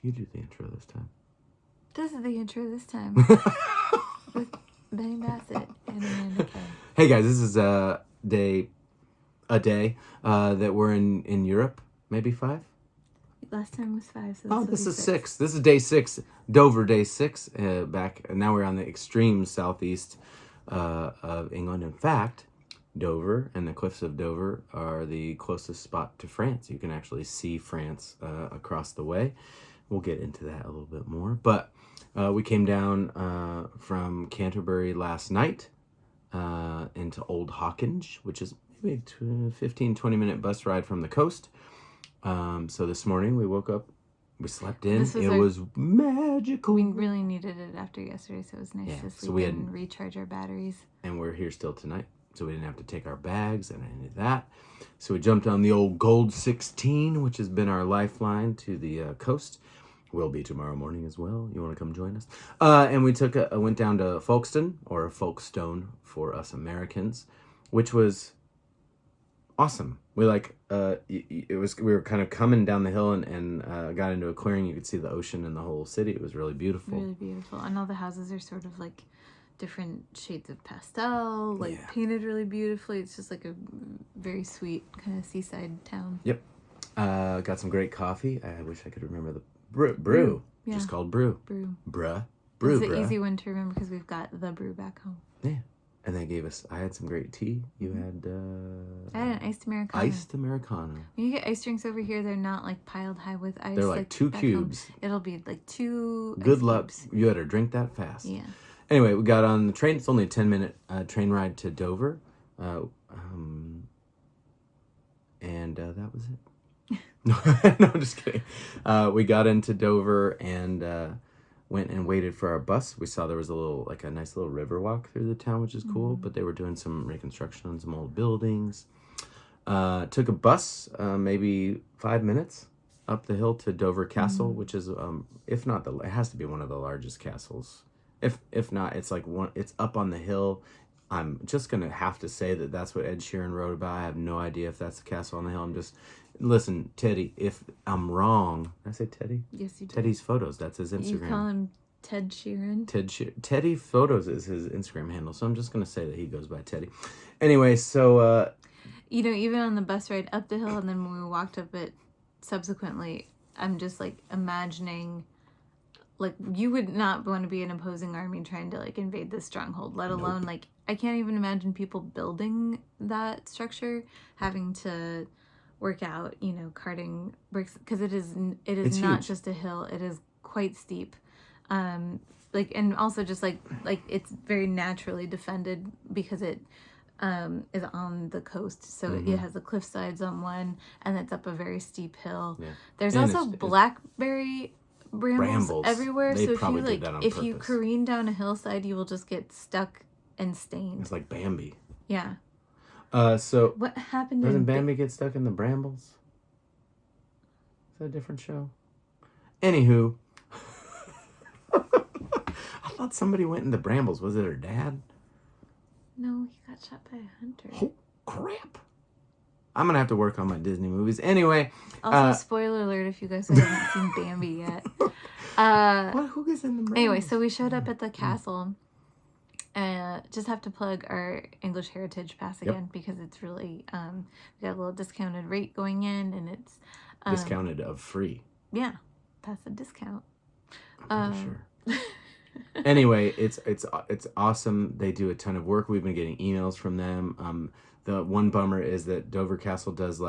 You do the intro this time. This is the intro this time. With Benny Bassett and Amanda Kay. Hey guys, this is a day that we're in Europe. Maybe 5? Last time was 5, so this is 6. This is day 6. Dover, day 6. Back, and now we're on the extreme southeast of England. In fact, Dover and the cliffs of Dover are the closest spot to France. You can actually see France across the way. We'll get into that a little bit more. But we came down from Canterbury last night into Old Hawkinge, which is maybe a 15-20 minute bus ride from the coast. So this morning we woke up, we slept in. It was magical. We really needed it after yesterday, so it was nice to sleep in and recharge our batteries. And we're here still tonight, so we didn't have to take our bags and any of that. So we jumped on the old Gold 16, which has been our lifeline to the coast. Will be tomorrow morning as well. You want to come join us? And we went down to Folkstone, or Folkstone for us Americans, which was awesome. We we were kind of coming down the hill and got into a clearing. You could see the ocean and the whole city. It was really beautiful. Really beautiful. And all the houses are sort of like different shades of pastel, painted really beautifully. It's just like a very sweet kind of seaside town. Yep. Got some great coffee. I wish I could remember the brew. Yeah. Just called brew. Brew. Bruh. It's an easy one to remember because we've got the brew back home. Yeah. And they gave us, I had some great tea. You had... I had an iced Americano. Iced Americano. When you get iced drinks over here, they're not like piled high with ice. They're like 2 cubes. Home. It'll be like 2 Good luck. Cubes. You had to drink that fast. Yeah. Anyway, we got on the train. It's only a 10-minute train ride to Dover. And that was it. No, I'm just kidding. We got into Dover and went and waited for our bus. We saw there was a nice little river walk through the town, which is cool. But they were doing some reconstruction on some old buildings. Took a bus, maybe 5 minutes up the hill to Dover Castle, which is, if not it has to be one of the largest castles. If not, it's it's up on the hill. I'm just going to have to say that that's what Ed Sheeran wrote about. I have no idea if that's the castle on the hill. Listen, Teddy, if I'm wrong. Did I say Teddy? Yes, you did. Teddy's Photos, that's his Instagram. You call him Ted Sheeran? Teddy Photos is his Instagram handle, so I'm just going to say that he goes by Teddy. Anyway, so... even on the bus ride up the hill, and then when we walked up it subsequently, I'm just, imagining... you would not want to be an opposing army trying to, invade this stronghold, let alone, I can't even imagine people building that structure, having to work out, carting bricks, because it is not huge. Just a hill, it is quite steep. And also just, it's very naturally defended because it is on the coast, so it has the cliff sides on one, and it's up a very steep hill. Yeah. There's also blackberry... Brambles everywhere. They so if you careen down a hillside, you will just get stuck and stained. It's like Bambi. Yeah. So what happened? Doesn't Bambi get stuck in the brambles? Is that a different show? Anywho, I thought somebody went in the brambles. Was it her dad? No, he got shot by a hunter. Oh crap! I'm gonna have to work on my Disney movies. Anyway. Also, spoiler alert if you guys haven't seen Bambi yet. Who gets in the Anyway, so we showed up at the castle. Just have to plug our English Heritage Pass again because it's really we got a little discounted rate going in, and it's discounted of free. Yeah, that's a discount. I'm sure. Anyway, it's awesome. They do a ton of work. We've been getting emails from them. The one bummer is that Dover Castle does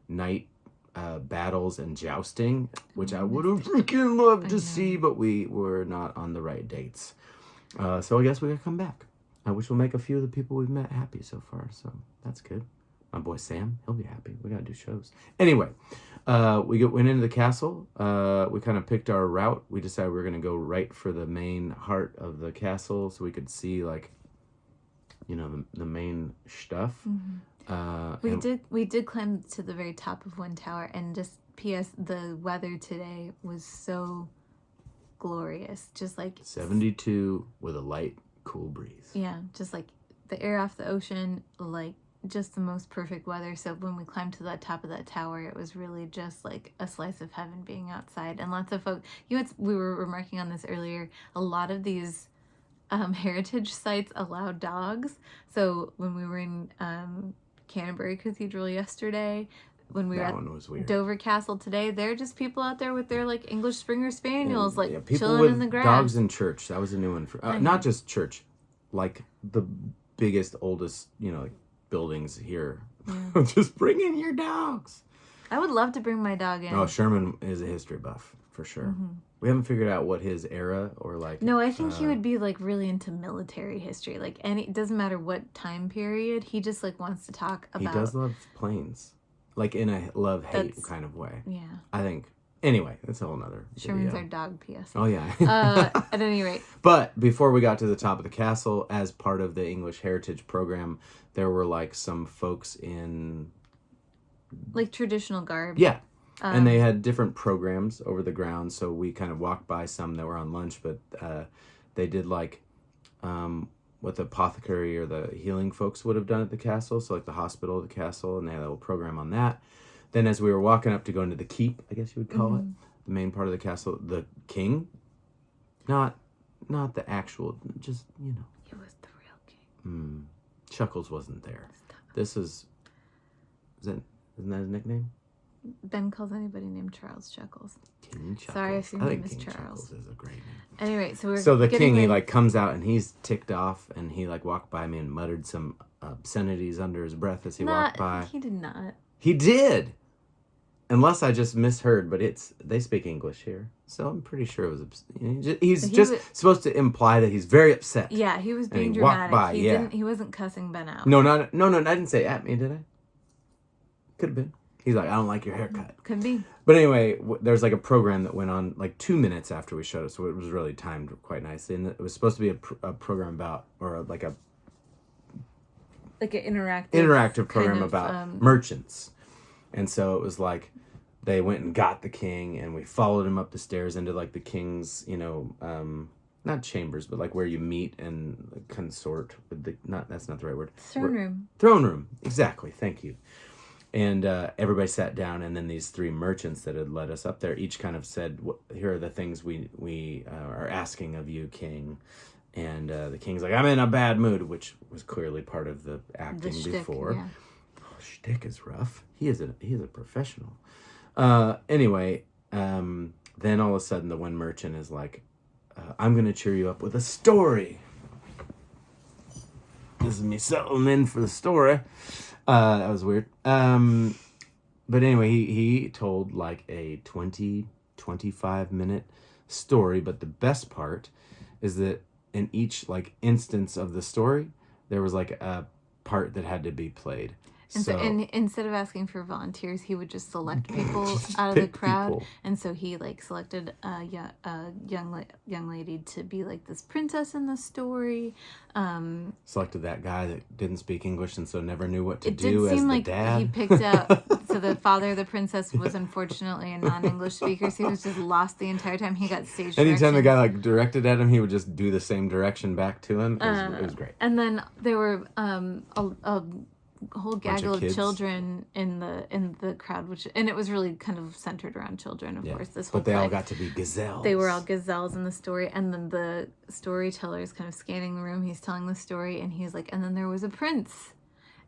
night battles and jousting, which I would have freaking loved to see, but we were not on the right dates. So I guess we gotta come back, which will make a few of the people we've met happy so far. So that's good. My boy Sam, he'll be happy. We gotta do shows. Anyway, we went into the castle. We kind of picked our route. We decided we were gonna go right for the main heart of the castle, so we could see the main stuff. We did climb to the very top of one tower, and just P.S. the weather today was so glorious, just 72 with a light, cool breeze. Yeah, just the air off the ocean, just the most perfect weather. So when we climbed to the top of that tower, it was really just like a slice of heaven being outside. And lots of folk, we were remarking on this earlier, a lot of these heritage sites allow dogs. So when we were in Canterbury Cathedral yesterday, when we were at Dover Castle today, they're just people out there with their like English Springer Spaniels, chilling in the grass. Dogs in church. That was a new one for not just church, like the biggest, oldest, like buildings here. Yeah. Just bring in your dogs. I would love to bring my dog in. Oh, Sherman is a history buff for sure. Mm-hmm. We haven't figured out what his era or like. No, I think he would be like really into military history. Like it doesn't matter what time period. He just like wants to talk about. He does love planes, like in a love-hate kind of way. Yeah. I think. Anyway, that's a whole nother. Sherman's our dog, P.S. Oh yeah. At any rate. But before we got to the top of the castle, as part of the English Heritage Program, there were like some folks in. Like traditional garb. Yeah. And they had different programs over the grounds, so we kind of walked by some that were on lunch, but they did like what the apothecary or the healing folks would have done at the castle, so like the hospital at the castle, and they had a little program on that. Then as we were walking up to go into the keep, I guess you would call it, the main part of the castle, the king, not the actual, just, He was the real king. Chuckles wasn't there. Isn't that his nickname? Ben calls anybody named Charles Chuckles. King Chuckles. Sorry if your name is King Charles. Chuckles is a great name. Anyway, so the king, he like comes out and he's ticked off, and he like walked by me and muttered some obscenities under his breath as he walked by. He did not. He did, unless I just misheard. But they speak English here, so I'm pretty sure it was. He's just supposed to imply that he's very upset. Yeah, he was being dramatic. He wasn't cussing Ben out. No, I didn't say at me, did I? Could have been. He's like, I don't like your haircut. Could be. But anyway, there's like a program that went on like 2 minutes after we showed it, so it was really timed quite nicely. And it was supposed to be a program about, or like an interactive program about merchants. And so it was like they went and got the king, and we followed him up the stairs into like the king's, not chambers, but like where you meet and consort with that's not the right word. Throne room. Exactly. Thank you. And everybody sat down, and then these 3 merchants that had led us up there each kind of said, here are the things we are asking of you, king. And the king's like, I'm in a bad mood, which was clearly part of the acting before. Yeah. Oh, shtick is rough. He is a professional. Anyway, then all of a sudden the one merchant is like, I'm going to cheer you up with a story. This is me settling in for the story. That was weird. But anyway, he told like a 25 minute story. But the best part is that in each like instance of the story, there was like a part that had to be played. And so instead of asking for volunteers, he would just select people out of the crowd. People. And so he like selected a young lady to be like this princess in the story. Selected that guy that didn't speak English and so never knew what to do as the dad. It did seem like he picked out. So the father of the princess was unfortunately a non-English speaker, so he was just lost the entire time. He got stage Anytime the guy like directed at him, he would just do the same direction back to him. It was great. And then there were a whole gaggle of children in the crowd, and it was really kind of centered around children, of course. But they all got to be gazelles. They were all gazelles in the story, and then the storyteller is kind of scanning the room. He's telling the story, and he's like, and then there was a prince,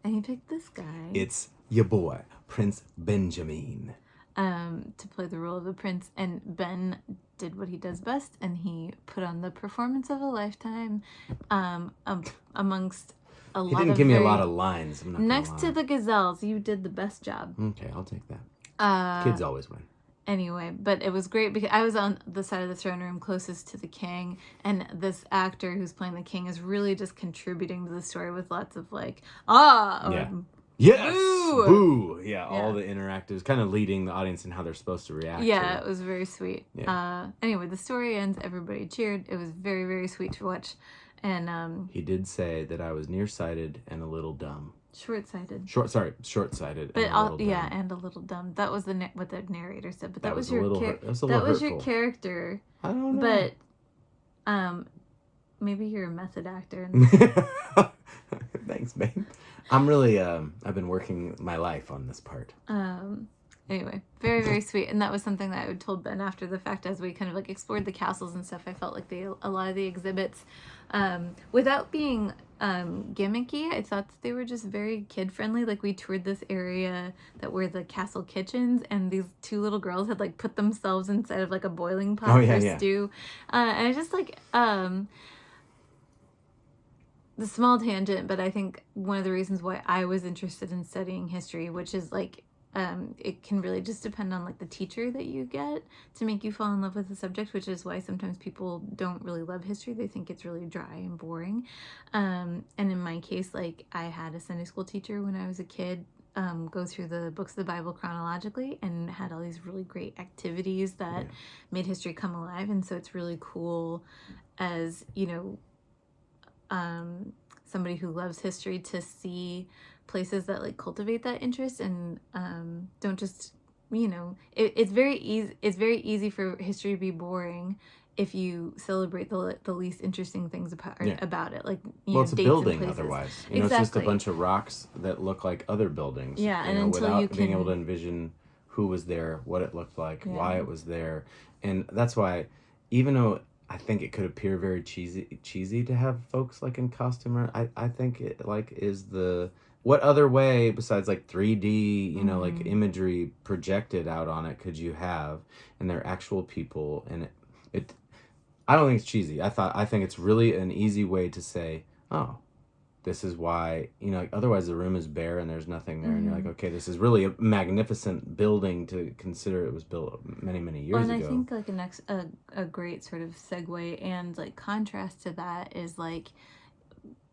and he picked this guy. It's your boy, Prince Benjamin. To play the role of the prince, and Ben did what he does best, and he put on the performance of a lifetime, amongst. He didn't give me a lot of lines. I'm not next to the gazelles, you did the best job. Okay, I'll take that. Kids always win. Anyway, but it was great because I was on the side of the throne room closest to the king, and this actor who's playing the king is really just contributing to the story with lots of like, yes, boo, all the interactives, kind of leading the audience in how they're supposed to react. Yeah, it was very sweet. Yeah. Anyway, the story ends. Everybody cheered. It was very, very sweet to watch. And he did say that I was nearsighted and a little dumb. Short-sighted. Short-sighted. But and a little dumb. That was what the narrator said. But that was your your character. I don't know. But maybe you're a method actor. Thanks, babe. I'm really, I've been working my life on this part. Anyway, very, very sweet. And that was something that I told Ben after the fact as we kind of like explored the castles and stuff. I felt like a lot of the exhibits, without being gimmicky, I thought that they were just very kid friendly. Like we toured this area that were the castle kitchens, and these two little girls had like put themselves inside of like a boiling pot for stew. And I just like, the small tangent, but I think one of the reasons why I was interested in studying history, which is like, it can really just depend on like the teacher that you get to make you fall in love with the subject, which is why sometimes people don't really love history. They think it's really dry and boring. And in my case, like I had a Sunday school teacher when I was a kid, go through the books of the Bible chronologically and had all these really great activities that made history come alive. And so it's really cool as, somebody who loves history to see places that like cultivate that interest and don't just it's very easy for history to be boring if you celebrate the least interesting things about it, like it's a building otherwise exactly. It's just a bunch of rocks that look like other buildings and until without you can being able to envision who was there, what it looked like, why it was there. And that's why, even though I think it could appear very cheesy to have folks like in costume, I think it like is what other way besides like 3D, like imagery projected out on it could you have? And they're actual people, and it I don't think it's cheesy. I think it's really an easy way to say, oh, this is why, otherwise the room is bare and there's nothing there. And you're like, okay, this is really a magnificent building to consider it was built many, many years ago. And I think like a great sort of segue and like contrast to that is like,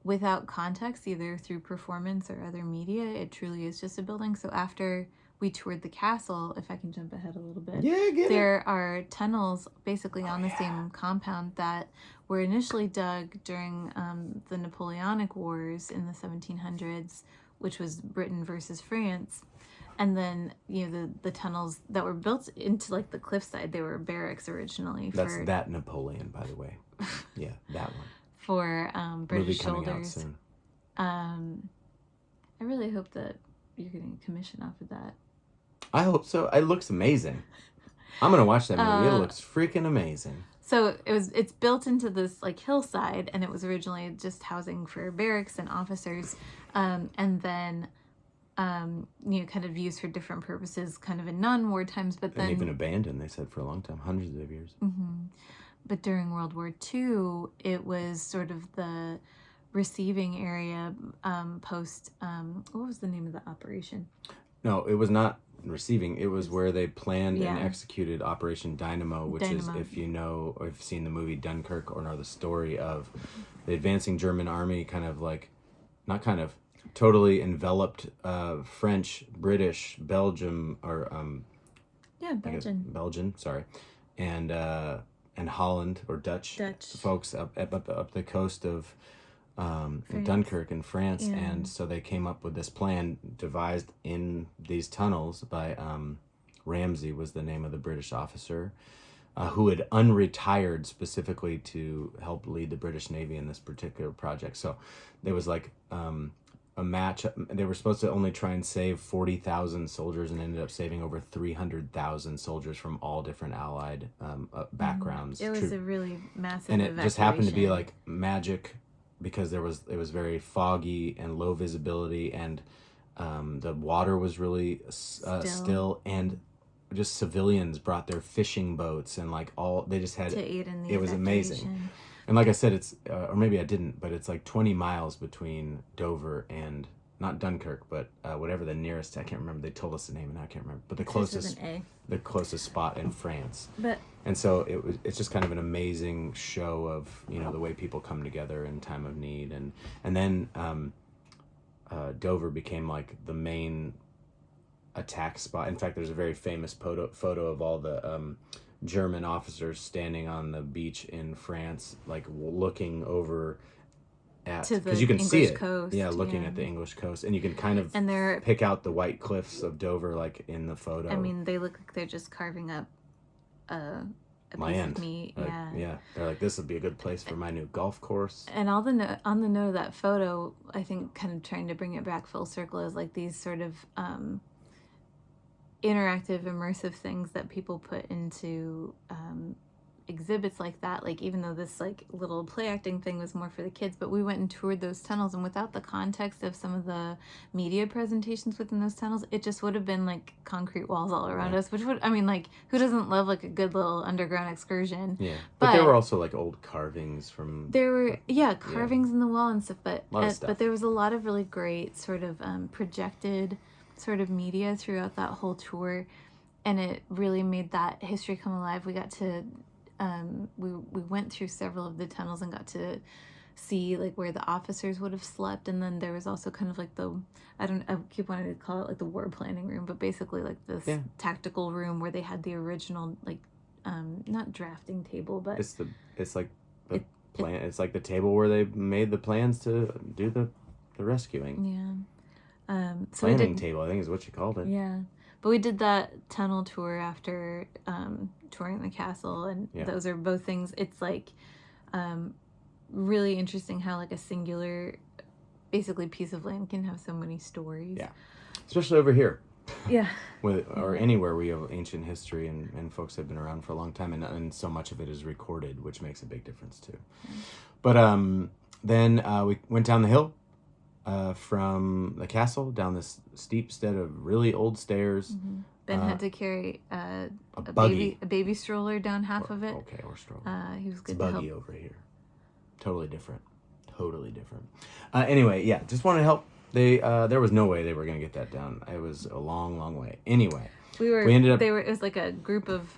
without context, either through performance or other media, it truly is just a building. So after we toured the castle, if I can jump ahead a little bit, there are tunnels basically on the same compound that were initially dug during the Napoleonic Wars in the 1700s, which was Britain versus France. And then, the tunnels that were built into like the cliffside, they were barracks originally. That's that Napoleon, by the way. Yeah, that one. For British soldiers. Soon. I really hope that you're getting a commission off of that. I hope so. It looks amazing. I'm gonna watch that movie. It looks freaking amazing. So it's built into this like hillside, and it was originally just housing for barracks and officers, and then kind of used for different purposes, kind of in non-war times. But then even abandoned, they said, for a long time, hundreds of years. Mm-hmm. But during World War II, it was sort of the receiving area post. What was the name of the operation? No, it was not receiving. It was where they planned and executed Operation Dynamo, which is, if you know or have seen the movie Dunkirk or know the story of the advancing German army, totally enveloped French, British, Belgium, or Belgian, sorry, and Holland or Dutch folks up the coast of Dunkirk in France, and so they came up with this plan devised in these tunnels by Ramsay was the name of the British officer who had unretired specifically to help lead the British Navy in this particular project. So there was like a match. They were supposed to only try and save 40,000 soldiers and ended up saving over 300,000 soldiers from all different Allied backgrounds. It was a really massive and it evacuation. Just happened to be like magic because it was very foggy and low visibility, and the water was really still, and just civilians brought their fishing boats and like they just had to aid in the it was amazing. And like I said, it's or maybe I didn't, but it's like 20 miles between Dover and not Dunkirk, but whatever the nearest, I can't remember. They told us the name and I can't remember, but the closest spot in France. And so it's just kind of an amazing show of the way people come together in time of need, and then Dover became like the main attack spot. In fact, there's a very famous photo of all the German officers standing on the beach in France, like looking over at, because you can English see it, coast, looking at the English coast, and you can kind of pick out the white cliffs of Dover, like in the photo. I mean, they look like they're just carving up a land. piece of meat. Yeah. They're like, this would be a good place for my new golf course. And on the note of that photo, I think kind of trying to bring it back full circle is like these sort of interactive, immersive things that people put into exhibits like that. Like, even though this like little play acting thing was more for the kids, but we went and toured those tunnels, and without the context of some of the media presentations within those tunnels, it just would have been like concrete walls all around us, which would, I mean, like, who doesn't love like a good little underground excursion? Yeah, but there were also like old carvings from... There were, carvings in the wall and stuff, but stuff. But there was a lot of really great sort of projected sort of media throughout that whole tour, and it really made that history come alive. We got to we went through several of the tunnels and got to see like where the officers would have slept, and then there was also kind of like I keep wanting to call it like the war planning room, but basically like this tactical room where they had the original like not drafting table, but it's like the plan. It's like the table where they made the plans to do the rescuing. So planning table, I think is what you called it. Yeah. But we did that tunnel tour after touring the castle, and those are both things. It's like really interesting how like a singular, basically, piece of land can have so many stories. Yeah, especially over here. Yeah. Or anywhere we have ancient history and folks have been around for a long time, and so much of it is recorded, which makes a big difference too. Yeah. But then we went down the hill. From the castle down this steep set of really old stairs. Mm-hmm. Ben had to carry a buggy. baby stroller down half of it. Okay, or stroller. He was good to help. Buggy over here. Totally different. Anyway, just wanted to help. There was no way they were going to get that down. It was a long, long way. Anyway, we ended up... It was like a group of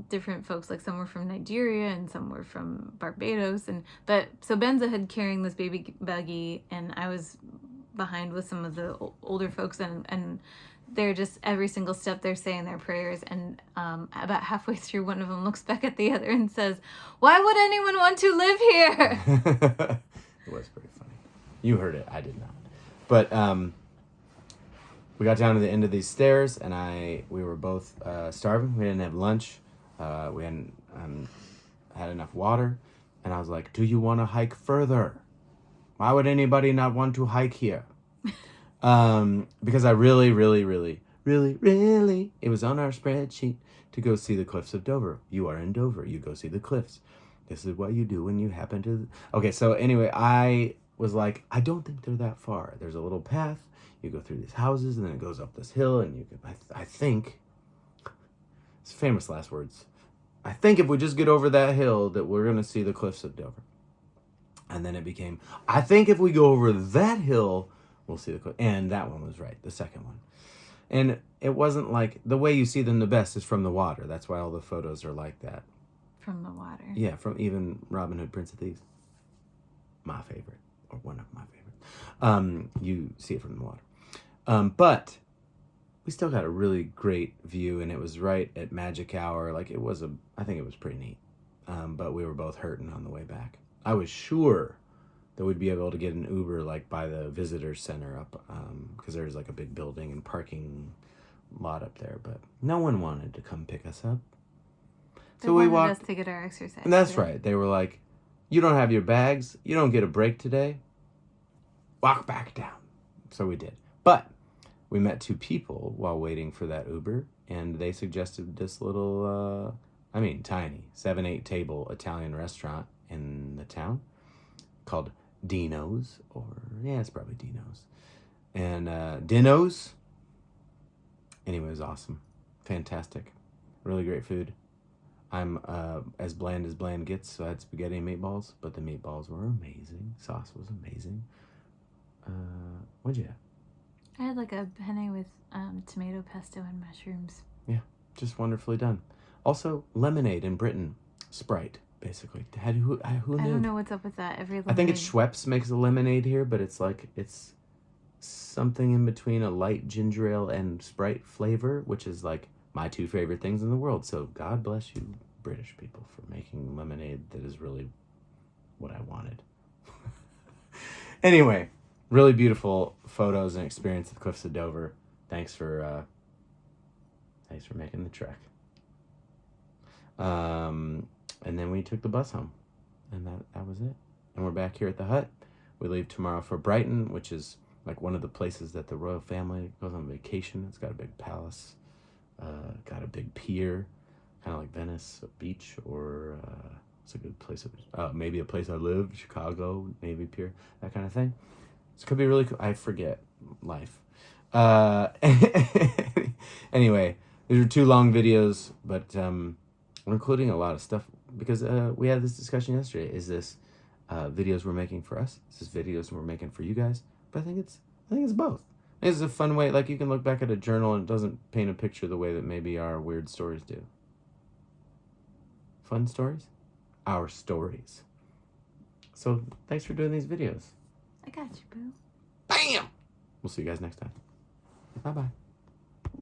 different folks, like some were from Nigeria and some were from Barbados, so Ben's ahead carrying this baby buggy, and I was behind with some of the older folks, and they're just every single step they're saying their prayers, and about halfway through, one of them looks back at the other and says, "Why would anyone want to live here?" It was pretty funny. You heard it, I did not. But we got down to the end of these stairs, and we were both starving. We didn't have lunch. We hadn't had enough water, and I was like, "Do you want to hike further? Why would anybody not want to hike here?" Because I really, it was on our spreadsheet to go see the cliffs of Dover. You are in Dover. You go see the cliffs. This is what you do when you happen to... Okay, so anyway, I was like, I don't think they're that far. There's a little path. You go through these houses, and then it goes up this hill, and you can... I think... It's famous last words. I think if we just get over that hill that we're going to see the cliffs of Dover. And then it became, I think if we go over that hill, we'll see the cliff. And that one was right, the second one. And it wasn't like, the way you see them the best is from the water. That's why all the photos are like that. From the water. Yeah, from even Robin Hood, Prince of Thieves. My favorite, or one of my favorites. You see it from the water. But... we still got a really great view, and it was right at magic hour. Like, I think it was pretty neat. But we were both hurting on the way back. I was sure that we'd be able to get an Uber, like, by the visitor center up, because there's, like, a big building and parking lot up there. But no one wanted to come pick us up. So we walked us to get our exercise. And that's right. They were like, "You don't have your bags. You don't get a break today. Walk back down." So we did. But... we met two people while waiting for that Uber, and they suggested this little, tiny, 7-8 table Italian restaurant in the town called Dino's, it's probably Dino's. And Dino's, anyway, it was awesome. Fantastic. Really great food. I'm as bland gets, so I had spaghetti and meatballs, but the meatballs were amazing. Sauce was amazing. What'd you have? I had like a penne with tomato pesto and mushrooms. Yeah, just wonderfully done. Also, lemonade in Britain. Sprite, basically. Who knew? I don't know what's up with that. I think it's Schweppes makes a lemonade here, but it's something in between a light ginger ale and Sprite flavor, which is like my two favorite things in the world. So God bless you, British people, for making lemonade that is really what I wanted. Anyway... really beautiful photos and experience at the Cliffs of Dover. Thanks for making the trek. And then we took the bus home, and that was it. And we're back here at the hut. We leave tomorrow for Brighton, which is like one of the places that the royal family goes on vacation. It's got a big palace, got a big pier, kind of like Venice, a beach, or it's a good place. Maybe a place I live, Chicago, Navy Pier, that kind of thing. This could be really cool. I forget life. Anyway, these are 2 long videos, but we're including a lot of stuff because we had this discussion yesterday. Is this videos we're making for us? Is this videos we're making for you guys? But I think it's both. It's a fun way. Like, you can look back at a journal and it doesn't paint a picture the way that maybe our weird stories do. Fun stories? Our stories. So thanks for doing these videos. I got you, boo. Bam! We'll see you guys next time. Bye-bye.